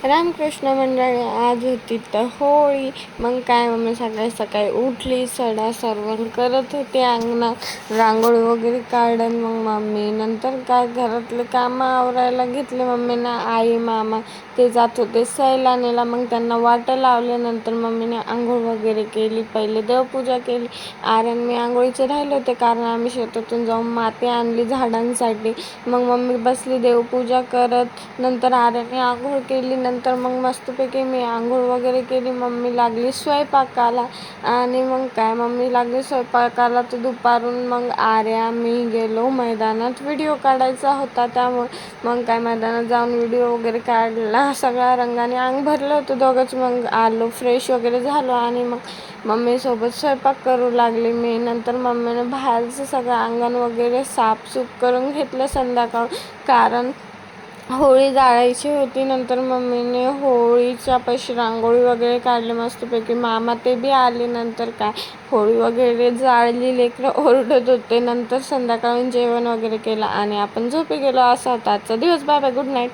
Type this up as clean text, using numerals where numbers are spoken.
रामकृष्ण मंडळी, आज होती तर होळी. मग काय मम्मी सकाळी सकाळी उठली, सडा सर्वण करत होती अंगणात, रांगोळी वगैरे काढून. मग मम्मी नंतर काय घरातले कामं आवरायला घेतले मम्मीने. आई मामा ते जात होते सैलानेला, मग त्यांना वाटं लावले. नंतर मम्मीने आंघोळ वगैरे केली, पहिले देवपूजा केली. आर्यन मी आंघोळीचे राहिले होते कारण आम्ही शेतातून जाऊन माती आणली झाडांसाठी. मग मम्मी बसली देवपूजा करत. नंतर आर्यनने आंघोळ केली. नंतर मग मस्तपैकी मी आंघोळ वगैरे केली. मम्मी लागली स्वयंपाकाला. आणि मग काय मम्मी लागली स्वयंपाकाला तर दुपारून मग आर्या मी गेलो मैदानात, व्हिडिओ काढायचा होता त्यामुळे. मग काय मैदानात जाऊन व्हिडिओ वगैरे काढला, सगळ्या रंगाने अंग भरलं होतं दोघंच. मग आलो, फ्रेश वगैरे झालो आणि मग मम्मीसोबत स्वयंपाक करू लागले मी. नंतर मम्मीने बाहेरचं सगळं अंगण वगैरे साफसूफ करून घेतलं संध्याकाळ, कारण होळी जाळायची होती. नंतर मम्मीने होळीच्या पाशी रांगोळी वगैरे काढली मस्तपैकी. मामा ते बी आले. नंतर काय होळी वगैरे जाळली, लेकरं ओरडत होते. नंतर संध्याकाळून जेवण वगैरे केलं आणि आपण झोपी गेलो. असा होता आजचा दिवस. Bye bye, good night.